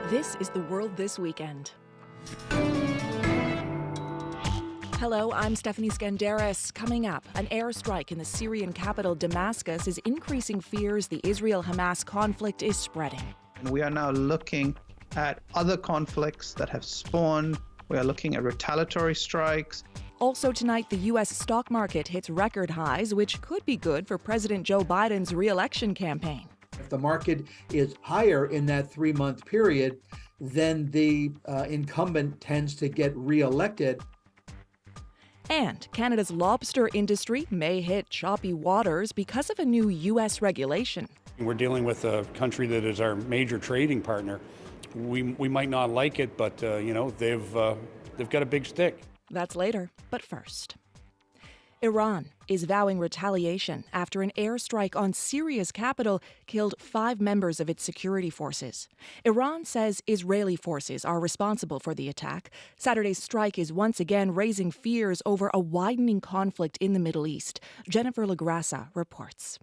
This is The World This Weekend. Hello, I'm Stephanie Skandaris. Coming up, an airstrike in the Syrian capital Damascus is increasing fears the Israel-Hamas conflict is spreading. We are now looking at other conflicts that have spawned. We are looking at retaliatory strikes. Also tonight, the U.S. stock market hits record highs, which could be good for President Joe Biden's re-election campaign. If the market is higher in that 3-month period, then the incumbent tends to get re-elected. And Canada's lobster industry may hit choppy waters because of a new U.S. regulation. We're dealing with a country that is our major trading partner. We might not like it, but they've got a big stick. That's later, but first. Iran is vowing retaliation after an airstrike on Syria's capital killed 5 members of its security forces. Iran says Israeli forces are responsible for the attack. Saturday's strike is once again raising fears over a widening conflict in the Middle East. Jennifer LaGrassa reports.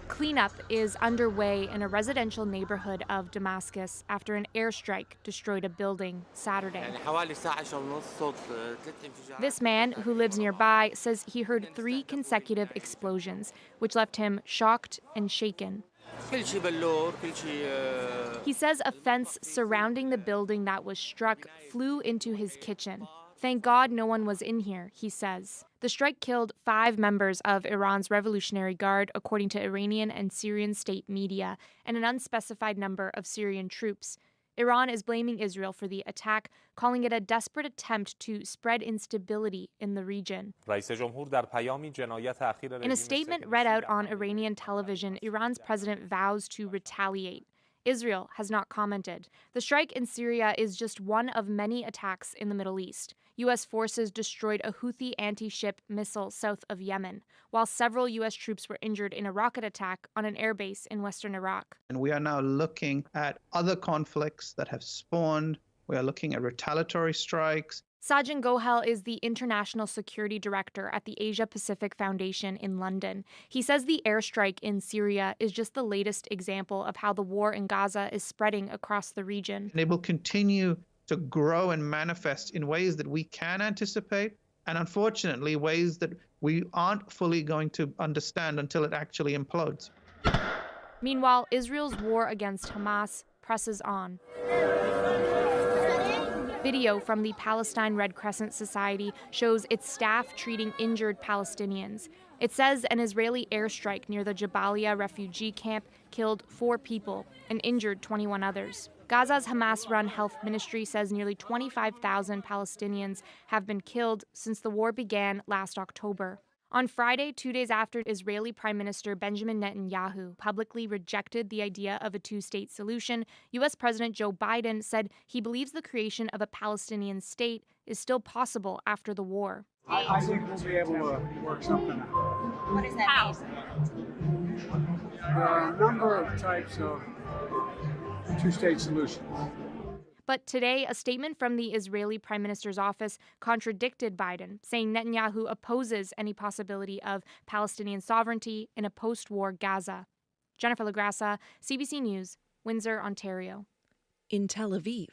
Cleanup is underway in a residential neighborhood of Damascus after an airstrike destroyed a building Saturday. This man, who lives nearby, says he heard 3 consecutive explosions, which left him shocked and shaken. He says a fence surrounding the building that was struck flew into his kitchen. Thank God no one was in here, he says. The strike killed 5 members of Iran's Revolutionary Guard, according to Iranian and Syrian state media, and an unspecified number of Syrian troops. Iran is blaming Israel for the attack, calling it a desperate attempt to spread instability in the region. In a statement read out on Iranian television, Iran's president vows to retaliate. Israel has not commented. The strike in Syria is just one of many attacks in the Middle East. U.S. forces destroyed a Houthi anti-ship missile south of Yemen, while several U.S. troops were injured in a rocket attack on an airbase in western Iraq. And we are now looking at other conflicts that have spawned. We are looking at retaliatory strikes. Sajjan Gohel is the International Security Director at the Asia-Pacific Foundation in London. He says the airstrike in Syria is just the latest example of how the war in Gaza is spreading across the region. And it will continue to grow and manifest in ways that we can anticipate, and unfortunately, ways that we aren't fully going to understand until it actually implodes. Meanwhile, Israel's war against Hamas presses on. Video from the Palestine Red Crescent Society shows its staff treating injured Palestinians. It says an Israeli airstrike near the Jabalia refugee camp killed 4 people and injured 21 others. Gaza's Hamas-run health ministry says nearly 25,000 Palestinians have been killed since the war began last October. On Friday, 2 days after Israeli Prime Minister Benjamin Netanyahu publicly rejected the idea of a 2-state solution, U.S. President Joe Biden said he believes the creation of a Palestinian state is still possible after the war. I think we'll be able to work something out. What does that mean? There are a number of types of 2-state solutions. But today, a statement from the Israeli Prime Minister's office contradicted Biden, saying Netanyahu opposes any possibility of Palestinian sovereignty in a post-war Gaza. Jennifer LaGrassa, CBC News, Windsor, Ontario. In Tel Aviv,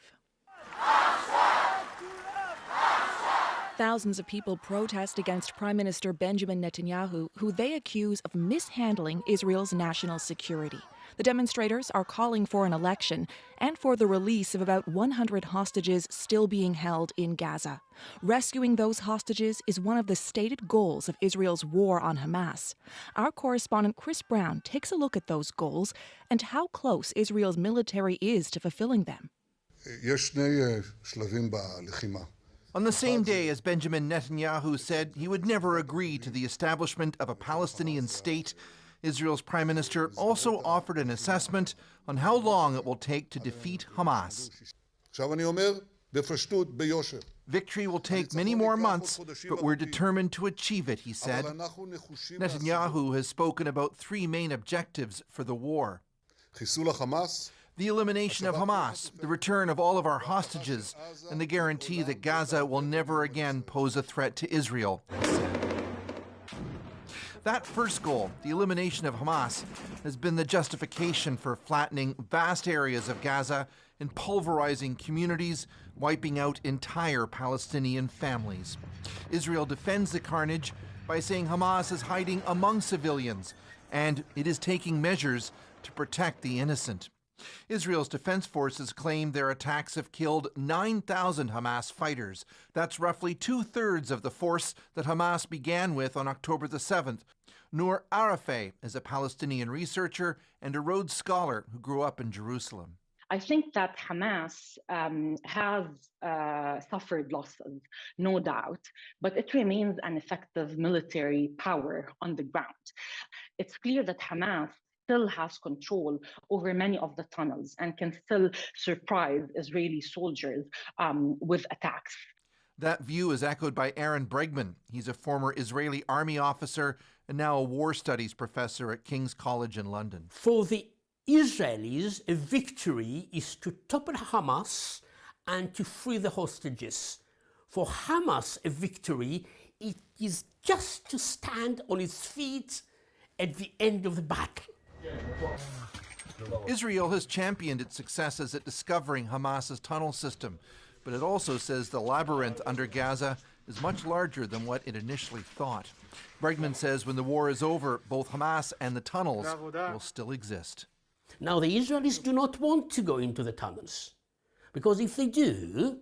thousands of people protest against Prime Minister Benjamin Netanyahu, who they accuse of mishandling Israel's national security. The demonstrators are calling for an election and for the release of about 100 hostages still being held in Gaza. Rescuing those hostages is one of the stated goals of Israel's war on Hamas. Our correspondent Chris Brown takes a look at those goals and how close Israel's military is to fulfilling them. On the same day as Benjamin Netanyahu said he would never agree to the establishment of a Palestinian state, Israel's prime minister also offered an assessment on how long it will take to defeat Hamas. Victory will take many more months, but we're determined to achieve it, he said. Netanyahu has spoken about 3 main objectives for the war: the elimination of Hamas, the return of all of our hostages, and the guarantee that Gaza will never again pose a threat to Israel. That first goal, the elimination of Hamas, has been the justification for flattening vast areas of Gaza and pulverizing communities, wiping out entire Palestinian families. Israel defends the carnage by saying Hamas is hiding among civilians and it is taking measures to protect the innocent. Israel's defense forces claim their attacks have killed 9,000 Hamas fighters. That's roughly 2/3 of the force that Hamas began with on October the 7th. Noor Arafeh is a Palestinian researcher and a Rhodes Scholar who grew up in Jerusalem. I think that Hamas has suffered losses, no doubt, but it remains an effective military power on the ground. It's clear that Hamas still has control over many of the tunnels and can still surprise Israeli soldiers with attacks. That view is echoed by Aaron Bregman. He's a former Israeli army officer and now a war studies professor at King's College in London. For the Israelis, a victory is to topple Hamas and to free the hostages. For Hamas, a victory, it is just to stand on its feet at the end of the battle. Israel has championed its successes at discovering Hamas's tunnel system, but it also says the labyrinth under Gaza is much larger than what it initially thought. Bregman says when the war is over, both Hamas and the tunnels will still exist. Now, the Israelis do not want to go into the tunnels, because if they do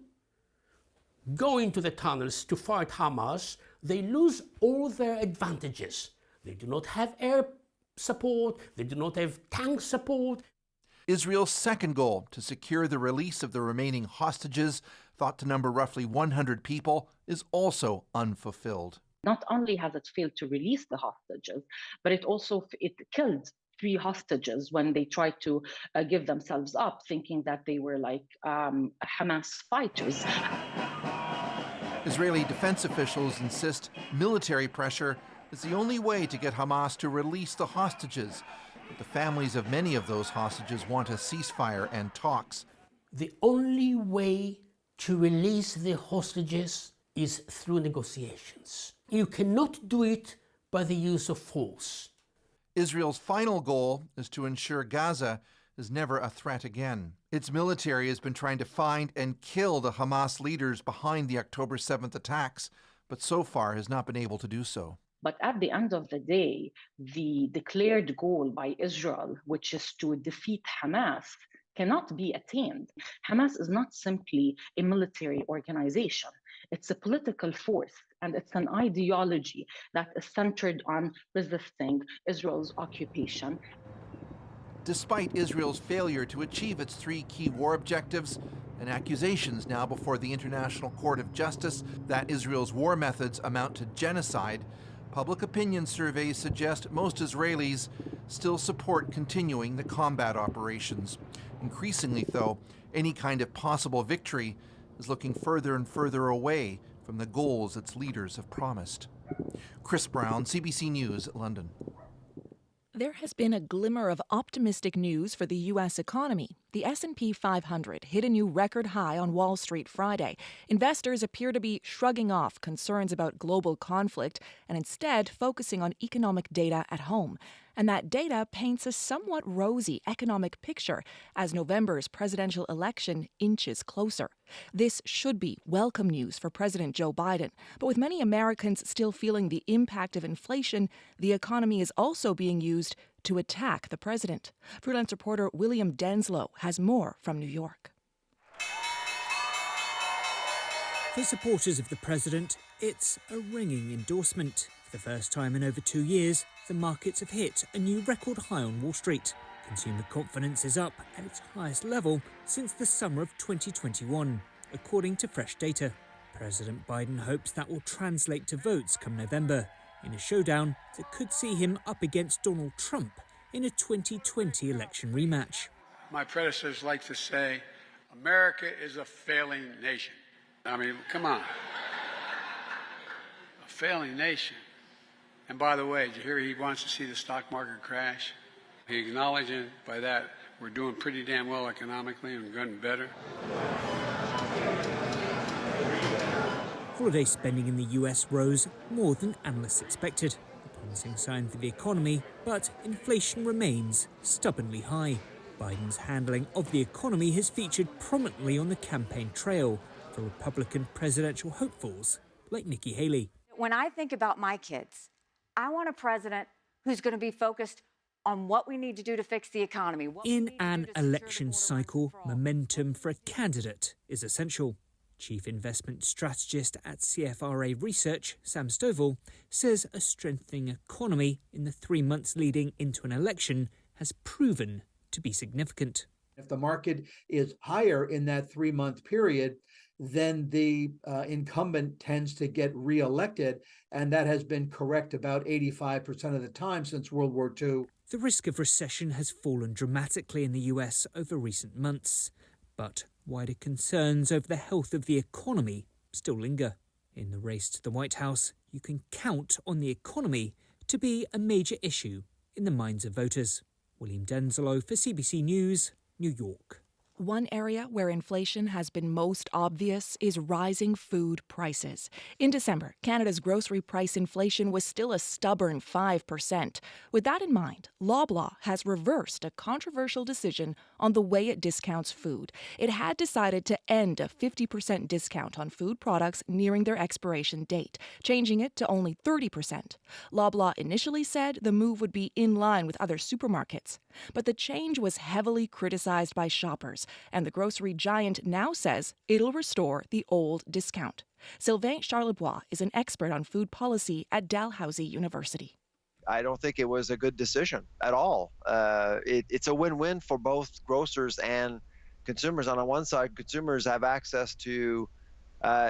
go into the tunnels to fight Hamas, they lose all their advantages. They do not have air support, they do not have tank support. Israel's second goal, to secure the release of the remaining hostages, thought to number roughly 100 people, is also unfulfilled. Not only has it failed to release the hostages, but it killed 3 hostages when they tried to give themselves up, thinking that they were like Hamas fighters. Israeli defense officials insist military pressure is the only way to get Hamas to release the hostages. But the families of many of those hostages want a ceasefire and talks. The only way to release the hostages is through negotiations. You cannot do it by the use of force. Israel's final goal is to ensure Gaza is never a threat again. Its military has been trying to find and kill the Hamas leaders behind the October 7th attacks, but so far has not been able to do so. But at the end of the day, the declared goal by Israel, which is to defeat Hamas, cannot be attained. Hamas is not simply a military organization. It's a political force, and it's an ideology that is centered on resisting Israel's occupation. Despite Israel's failure to achieve its 3 key war objectives and accusations now before the International Court of Justice that Israel's war methods amount to genocide, public opinion surveys suggest most Israelis still support continuing the combat operations. Increasingly, though, any kind of possible victory is looking further and further away from the goals its leaders have promised. Chris Brown, CBC News, London. There has been a glimmer of optimistic news for the U.S. economy. The S&P 500 hit a new record high on Wall Street Friday. Investors appear to be shrugging off concerns about global conflict and instead focusing on economic data at home. And that data paints a somewhat rosy economic picture as November's presidential election inches closer. This should be welcome news for President Joe Biden. But with many Americans still feeling the impact of inflation, the economy is also being used to attack the president. Freelance reporter William Denslow has more from New York. For supporters of the president, it's a ringing endorsement. For the first time in over 2 years, the markets have hit a new record high on Wall Street. Consumer confidence is up at its highest level since the summer of 2021, according to fresh data. President Biden hopes that will translate to votes come November, in a showdown that could see him up against Donald Trump in a 2020 election rematch. My predecessors like to say, America is a failing nation. I mean, come on. A failing nation. And by the way, did you hear he wants to see the stock market crash? He acknowledging by that we're doing pretty damn well economically and getting better. Holiday spending in the US rose more than analysts expected. The promising sign for the economy, but inflation remains stubbornly high. Biden's handling of the economy has featured prominently on the campaign trail for Republican presidential hopefuls like Nikki Haley. When I think about my kids, I want a president who's going to be focused on what we need to do to fix the economy. In an election cycle, momentum for a candidate is essential. Chief Investment Strategist at CFRA Research, Sam Stovall, says a strengthening economy in the 3 months leading into an election has proven to be significant. If the market is higher in that 3 month period, then the incumbent tends to get reelected, and that has been correct about 85% of the time since World War II. The risk of recession has fallen dramatically in the US over recent months, but wider concerns over the health of the economy still linger. In the race to the White House, you can count on the economy to be a major issue in the minds of voters. William Denzelo for CBC News, New York. One area where inflation has been most obvious is rising food prices. In December, Canada's grocery price inflation was still a stubborn 5%. With that in mind, Loblaw has reversed a controversial decision on the way it discounts food. It had decided to end a 50% discount on food products nearing their expiration date, changing it to only 30%. Loblaw initially said the move would be in line with other supermarkets. But the change was heavily criticized by shoppers, and the grocery giant now says it'll restore the old discount. Sylvain Charlebois is an expert on food policy at Dalhousie University. I don't think it was a good decision at all. It's a win-win for both grocers and consumers. On the one side, consumers have access to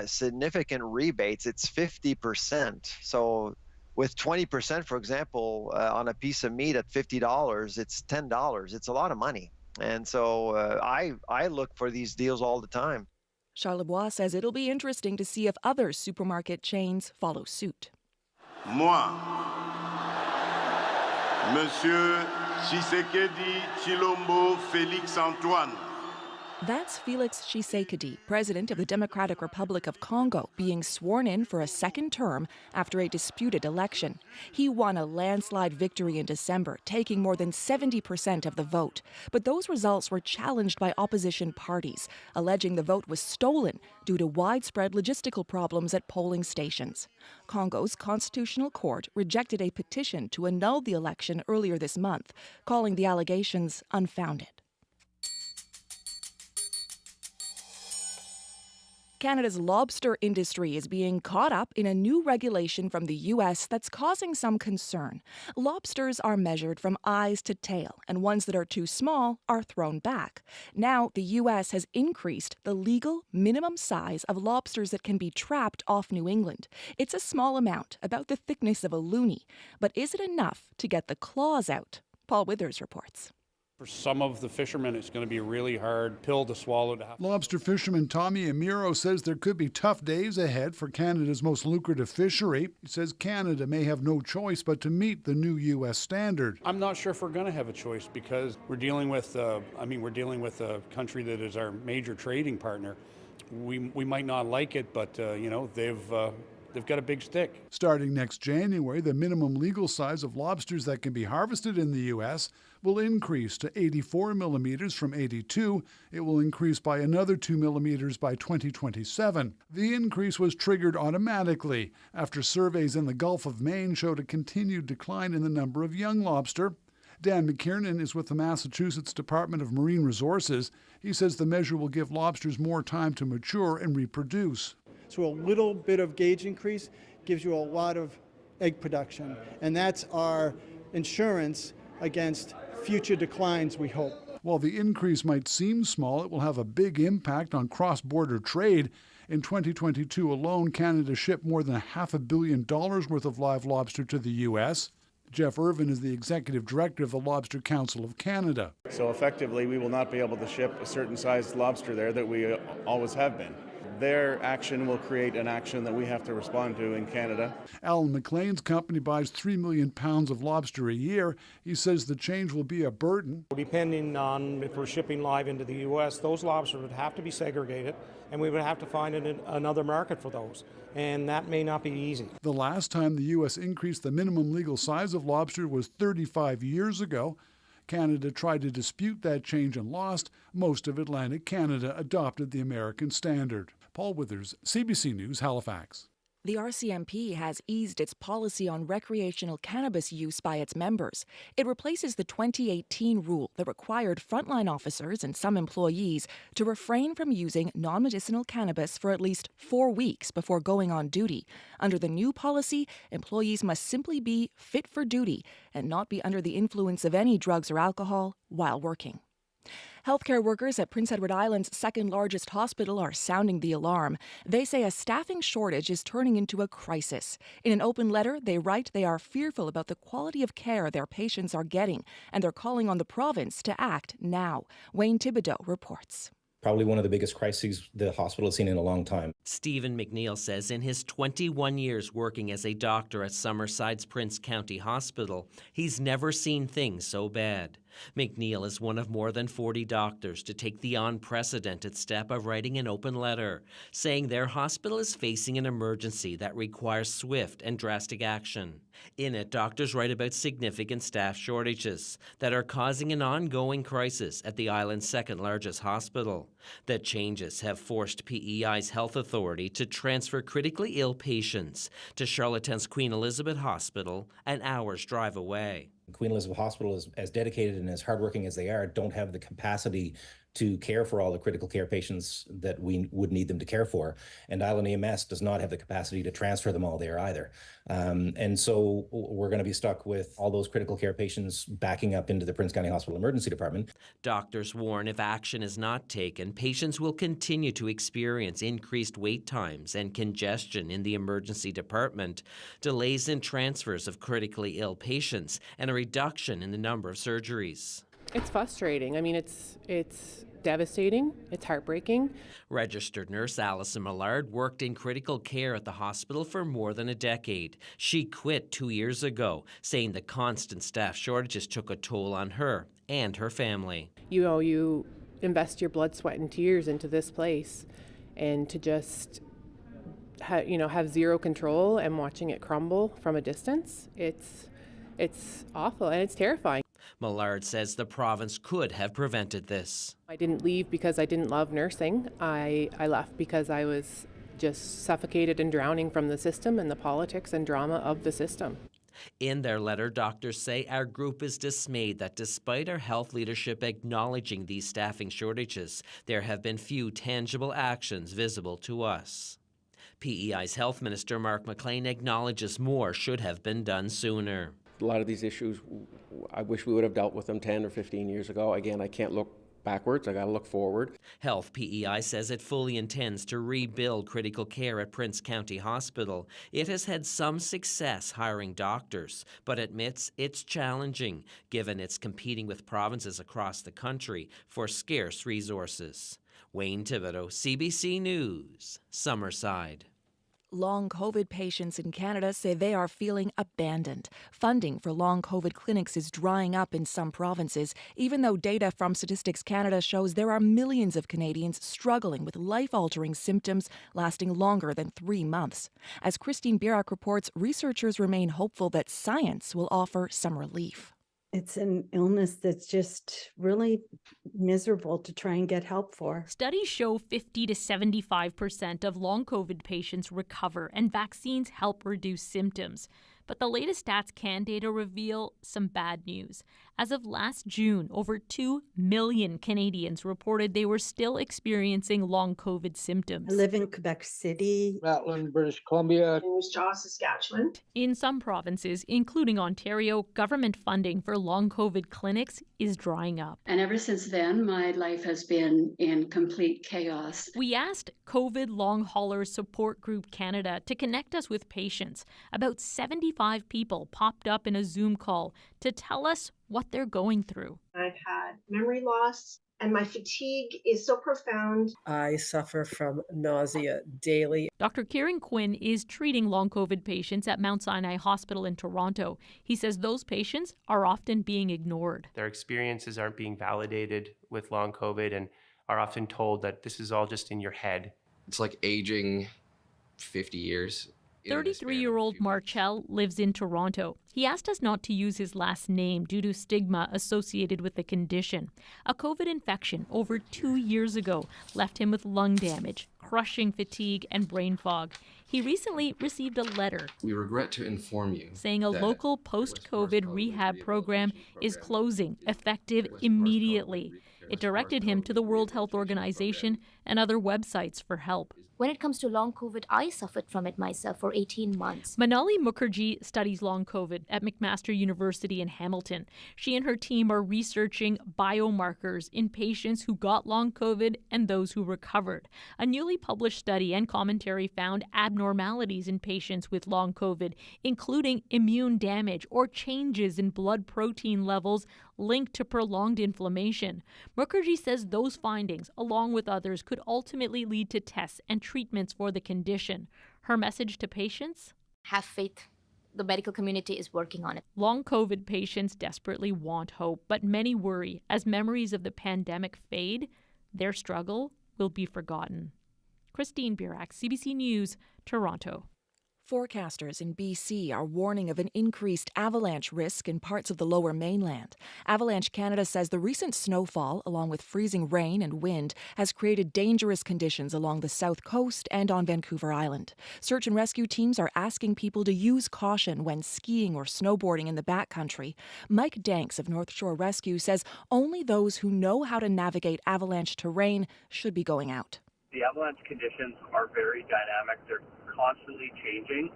significant rebates. It's 50%. So with 20%, for example, on a piece of meat at $50, it's $10. It's a lot of money. And so I look for these deals all the time. Charlebois says it'll be interesting to see if other supermarket chains follow suit. Moi, Monsieur Tshisekedi Chilombo Félix Antoine. That's Felix Tshisekedi, president of the Democratic Republic of Congo, being sworn in for a second term after a disputed election. He won a landslide victory in December, taking more than 70% of the vote. But those results were challenged by opposition parties, alleging the vote was stolen due to widespread logistical problems at polling stations. Congo's Constitutional Court rejected a petition to annul the election earlier this month, calling the allegations unfounded. Canada's lobster industry is being caught up in a new regulation from the U.S. that's causing some concern. Lobsters are measured from eyes to tail, and ones that are too small are thrown back. Now, the U.S. has increased the legal minimum size of lobsters that can be trapped off New England. It's a small amount, about the thickness of a loonie. But is it enough to get the claws out? Paul Withers reports. For some of the fishermen, it's going to be a really hard pill to swallow. Lobster fisherman Tommy Amiro says there could be tough days ahead for Canada's most lucrative fishery. He says Canada may have no choice but to meet the new U.S. standard. I'm not sure if we're going to have a choice because we're dealing with a country that is our major trading partner. We might not like it, but they've got a big stick. Starting next January, the minimum legal size of lobsters that can be harvested in the U.S. will increase to 84 millimeters from 82. It will increase by another 2 millimeters by 2027. The increase was triggered automatically after surveys in the Gulf of Maine showed a continued decline in the number of young lobster. Dan McKiernan is with the Massachusetts Department of Marine Resources. He says the measure will give lobsters more time to mature and reproduce. So a little bit of gauge increase gives you a lot of egg production, and that's our insurance against future declines, we hope. While the increase might seem small, it will have a big impact on cross-border trade. In 2022 alone, Canada shipped more than $500 million worth of live lobster to the U.S. Jeff Irvin is the executive director of the Lobster Council of Canada. So effectively, we will not be able to ship a certain sized lobster there that we always have been. their action will create an action that we have to respond to in Canada. Alan McLean's company buys 3 million pounds of lobster a year. He says the change will be a burden. Depending on if we're shipping live into the U.S., those lobsters would have to be segregated, and we would have to find another market for those, and that may not be easy. The last time the U.S. increased the minimum legal size of lobster was 35 years ago. Canada tried to dispute that change and lost. Most of Atlantic Canada adopted the American standard. Paul Withers, CBC News, Halifax. The RCMP has eased its policy on recreational cannabis use by its members. It replaces the 2018 rule that required frontline officers and some employees to refrain from using non-medicinal cannabis for at least 4 weeks before going on duty. Under the new policy, employees must simply be fit for duty and not be under the influence of any drugs or alcohol while working. Healthcare workers at Prince Edward Island's second largest hospital are sounding the alarm. They say a staffing shortage is turning into a crisis. In an open letter, they write they are fearful about the quality of care their patients are getting, and they're calling on the province to act now. Wayne Thibodeau reports. Probably one of the biggest crises the hospital has seen in a long time. Stephen McNeil says in his 21 years working as a doctor at Summerside's Prince County Hospital, he's never seen things so bad. McNeil is one of more than 40 doctors to take the unprecedented step of writing an open letter, saying their hospital is facing an emergency that requires swift and drastic action. In it, doctors write about significant staff shortages that are causing an ongoing crisis at the island's second largest hospital. The changes have forced PEI's health authority to transfer critically ill patients to Charlotte's Queen Elizabeth Hospital, an hour's drive away. Queen Elizabeth Hospital, is as dedicated and as hardworking as they are, don't have the capacity to care for all the critical care patients that we would need them to care for. And Island EMS does not have the capacity to transfer them all there either. And so we're going to be stuck with all those critical care patients backing up into the Prince County Hospital Emergency Department. Doctors warn if action is not taken, patients will continue to experience increased wait times and congestion in the emergency department, delays in transfers of critically ill patients, and a reduction in the number of surgeries. It's frustrating. I mean, it's devastating. It's heartbreaking. Registered nurse Alison Millard worked in critical care at the hospital for more than a decade. She quit 2 years ago, saying the constant staff shortages took a toll on her and her family. You know, you invest your blood, sweat, and tears into this place, and to just have zero control and watching it crumble from a distance, it's awful and it's terrifying. Millard says the province could have prevented this. I didn't leave because I didn't love nursing. I left because I was just suffocated and drowning from the system and the politics and drama of the system. In their letter, doctors say our group is dismayed that despite our health leadership acknowledging these staffing shortages, there have been few tangible actions visible to us. PEI's Health Minister Mark McLean acknowledges more should have been done sooner. A lot of these issues, I wish we would have dealt with them 10 or 15 years ago. Again, I can't look backwards, I got to look forward. Health PEI says it fully intends to rebuild critical care at Prince County Hospital. It has had some success hiring doctors, but admits it's challenging, given it's competing with provinces across the country for scarce resources. Wayne Thibodeau, CBC News, Summerside. Long COVID patients in Canada say they are feeling abandoned. Funding for long COVID clinics is drying up in some provinces, even though data from Statistics Canada shows there are millions of Canadians struggling with life-altering symptoms lasting longer than 3 months. As Christine Birak reports, researchers remain hopeful that science will offer some relief. It's an illness that's just really miserable to try and get help for. Studies show 50 to 75% of long COVID patients recover, and vaccines help reduce symptoms. But the latest Stats Can data reveal some bad news. As of last June, over 2 million Canadians reported they were still experiencing long COVID symptoms. I live in Quebec City, Matlin, British Columbia, Moose Jaw, Saskatchewan. In some provinces, including Ontario, government funding for long COVID clinics is drying up. And ever since then, my life has been in complete chaos. We asked COVID Long Haulers Support Group Canada to connect us with patients. About 75 people popped up in a Zoom call to tell us what they're going through. I've had memory loss, and my fatigue is so profound. I suffer from nausea daily. Dr. Kieran Quinn is treating long COVID patients at Mount Sinai Hospital in Toronto. He says those patients are often being ignored. Their experiences aren't being validated with long COVID and are often told that this is all just in your head. It's like aging 50 years. 33-year-old Marchell lives in Toronto. He asked us not to use his last name due to stigma associated with the condition. A COVID infection over 2 years ago left him with lung damage, crushing fatigue, and brain fog. He recently received a letter. We regret to inform you saying a local post-COVID rehab program is closing, effective immediately. It directed him to the World Health Organization and other websites for help. When it comes to long COVID, I suffered from it myself for 18 months. Manali Mukherjee studies long COVID at McMaster University in Hamilton. She and her team are researching biomarkers in patients who got long COVID and those who recovered. A newly published study and commentary found abnormalities in patients with long COVID, including immune damage or changes in blood protein levels linked to prolonged inflammation. Mukherjee says those findings, along with others, could ultimately lead to tests and treatments for the condition. Her message to patients? Have faith. The medical community is working on it. Long COVID patients desperately want hope, but many worry as memories of the pandemic fade, their struggle will be forgotten. Christine Burak, CBC News, Toronto. Forecasters in BC are warning of an increased avalanche risk in parts of the Lower Mainland. Avalanche Canada says the recent snowfall, along with freezing rain and wind, has created dangerous conditions along the south coast and on Vancouver Island. Search and rescue teams are asking people to use caution when skiing or snowboarding in the backcountry. Mike Danks of North Shore Rescue says only those who know how to navigate avalanche terrain should be going out. The avalanche conditions are very dynamic. They're constantly changing.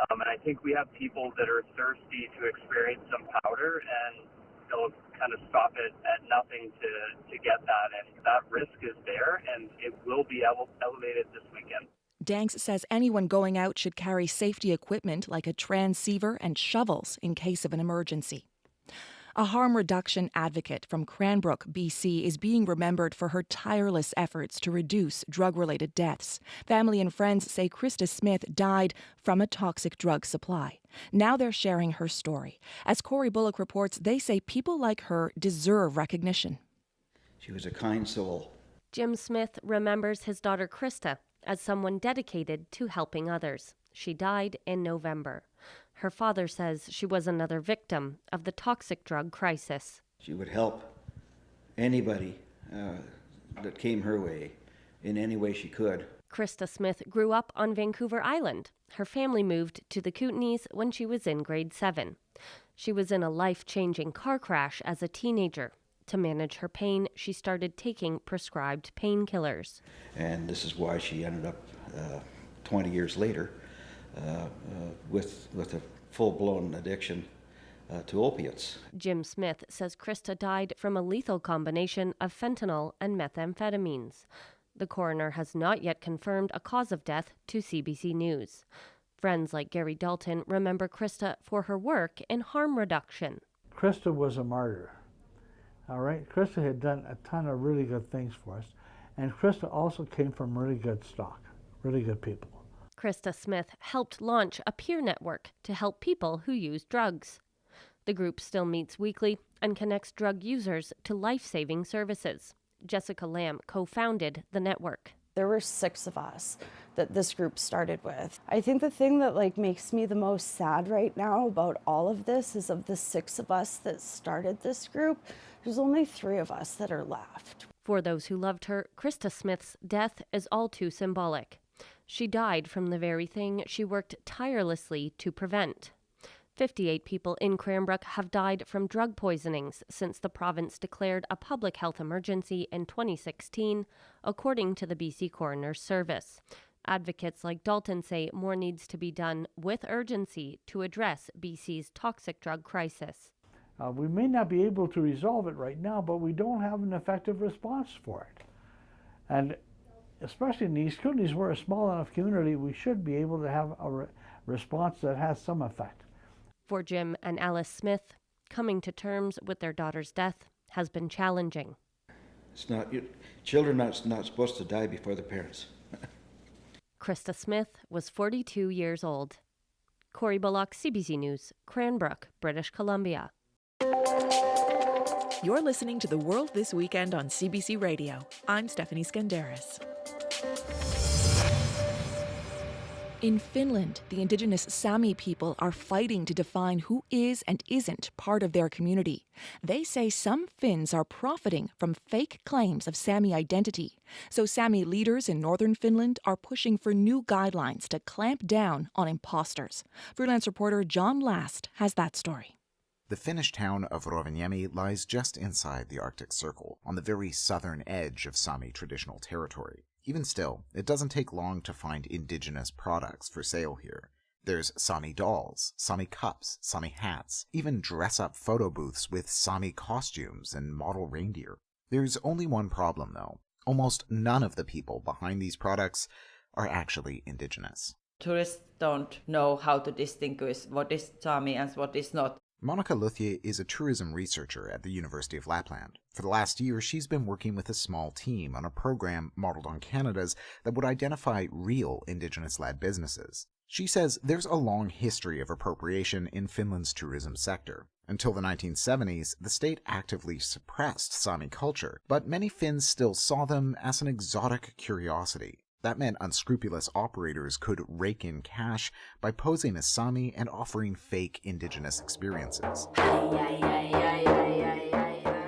And I think we have people that are thirsty to experience some powder, and they'll kind of stop it at nothing to get that. And that risk is there, and it will be elevated this weekend. Danks says anyone going out should carry safety equipment like a transceiver and shovels in case of an emergency. A harm reduction advocate from Cranbrook, BC, is being remembered for her tireless efforts to reduce drug-related deaths. Family and friends say Krista Smith died from a toxic drug supply. Now they're sharing her story. As Corey Bullock reports, they say people like her deserve recognition. She was a kind soul. Jim Smith remembers his daughter Krista as someone dedicated to helping others. She died in November. Her father says she was another victim of the toxic drug crisis. She would help anybody that came her way in any way she could. Krista Smith grew up on Vancouver Island. Her family moved to the Kootenays when she was in grade 7. She was in a life-changing car crash as a teenager. To manage her pain, she started taking prescribed painkillers. And this is why she ended up 20 years later with a full-blown addiction to opiates. Jim Smith says Krista died from a lethal combination of fentanyl and methamphetamines. The coroner has not yet confirmed a cause of death to CBC News. Friends like Gary Dalton remember Krista for her work in harm reduction. Krista was a martyr. All right, Krista had done a ton of really good things for us, and Krista also came from really good stock, really good people. Krista Smith helped launch a peer network to help people who use drugs. The group still meets weekly and connects drug users to life-saving services. Jessica Lamb co-founded the network. There were 6 of us that this group started with. I think the thing that makes me the most sad right now about all of this is of the 6 of us that started this group, there's only 3 of us that are left. For those who loved her, Krista Smith's death is all too symbolic. She died from the very thing she worked tirelessly to prevent. 58 people in Cranbrook have died from drug poisonings since the province declared a public health emergency in 2016, according to the BC Coroner's Service. Advocates like Dalton say more needs to be done with urgency to address BC's toxic drug crisis. We may not be able to resolve it right now, but we don't have an effective response for it. And especially in the East Kootenays, we're a small enough community, we should be able to have a response that has some effect. For Jim and Alice Smith, coming to terms with their daughter's death has been challenging. It's not, children are not supposed to die before their parents. Krista Smith was 42 years old. Corey Bullock, CBC News, Cranbrook, British Columbia. You're listening to The World This Weekend on CBC Radio. I'm Stephanie Skandaris. In Finland, the indigenous Sami people are fighting to define who is and isn't part of their community. They say some Finns are profiting from fake claims of Sami identity. So Sami leaders in northern Finland are pushing for new guidelines to clamp down on imposters. Freelance reporter John Last has that story. The Finnish town of Rovaniemi lies just inside the Arctic Circle, on the very southern edge of Sami traditional territory. Even still, it doesn't take long to find indigenous products for sale here. There's Sami dolls, Sami cups, Sami hats, even dress-up photo booths with Sami costumes and model reindeer. There's only one problem, though. Almost none of the people behind these products are actually indigenous. Tourists don't know how to distinguish what is Sami and what is not. Monica Luthje is a tourism researcher at the University of Lapland. For the last year, she's been working with a small team on a program modeled on Canada's that would identify real Indigenous-led businesses. She says there's a long history of appropriation in Finland's tourism sector. Until the 1970s, the state actively suppressed Sami culture, but many Finns still saw them as an exotic curiosity. That meant unscrupulous operators could rake in cash by posing as Sami and offering fake indigenous experiences.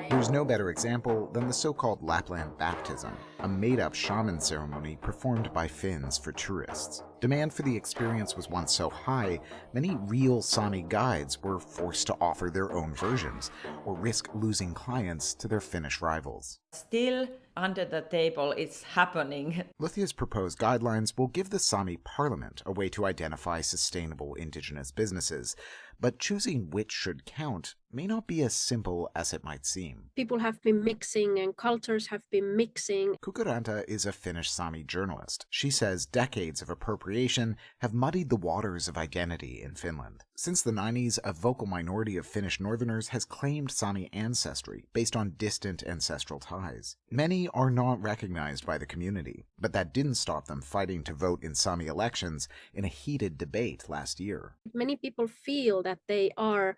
There's no better example than the so-called Lapland baptism, a made-up shaman ceremony performed by Finns for tourists. Demand for the experience was once so high, many real Sami guides were forced to offer their own versions, or risk losing clients to their Finnish rivals. Still, under the table, it's happening. Luthje's proposed guidelines will give the Sami parliament a way to identify sustainable indigenous businesses, but choosing which should count may not be as simple as it might seem. People have been mixing and cultures have been mixing. Kukuranta is a Finnish Sami journalist. She says decades of appropriation have muddied the waters of identity in Finland. Since the 90s, a vocal minority of Finnish northerners has claimed Sami ancestry based on distant ancestral ties. Many are not recognized by the community, but that didn't stop them fighting to vote in Sami elections in a heated debate last year. Many people feel that they are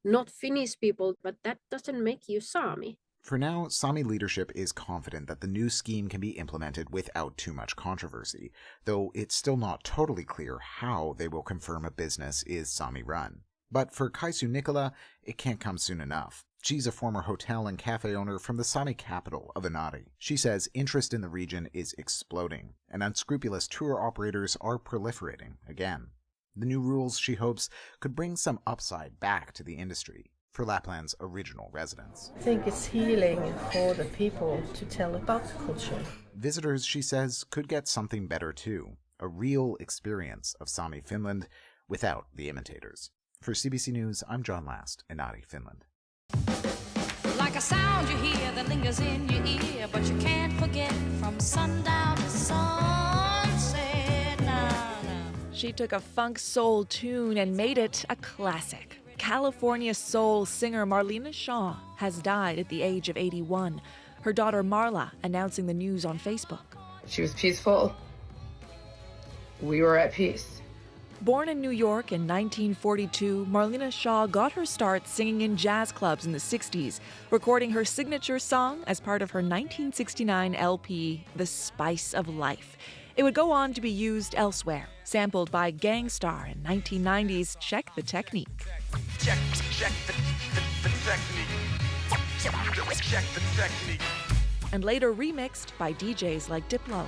not Finnish people, but that doesn't make you Sami. For now, Sami leadership is confident that the new scheme can be implemented without too much controversy, though it's still not totally clear how they will confirm a business is Sami-run. But for Kaisu Nicola, it can't come soon enough. She's a former hotel and cafe owner from the Sami capital of Inari. She says interest in the region is exploding, and unscrupulous tour operators are proliferating again. The new rules, she hopes, could bring some upside back to the industry for Lapland's original residents. I think it's healing for the people to tell about the culture. Visitors, she says, could get something better too, a real experience of Sami Finland without the imitators. For CBC News, I'm John Last in Inari, Finland. Like a sound you hear that lingers in your ear, but you can't forget from sundown to sunset. Nah. She took a funk soul tune and made it a classic. California soul singer Marlena Shaw has died at the age of 81. Her daughter Marla announcing the news on Facebook. She was peaceful. We were at peace. Born in New York in 1942, Marlena Shaw got her start singing in jazz clubs in the 60s, recording her signature song as part of her 1969 LP, The Spice of Life. It would go on to be used elsewhere, sampled by Gang Starr in 1990's Check the Technique. Check the technique. Check the technique. And later remixed by DJs like Diplo.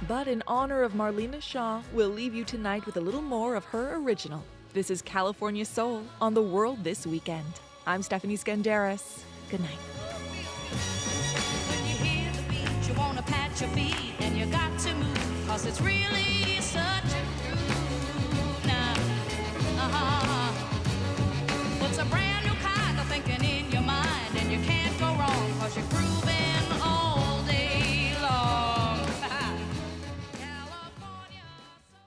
But in honor of Marlena Shaw, we'll leave you tonight with a little more of her original. This is California Soul on The World This Weekend. I'm Stephanie Skandaris. Good night. When you hear the beat, you want to pat your feet, and you got to move, 'cause it's really such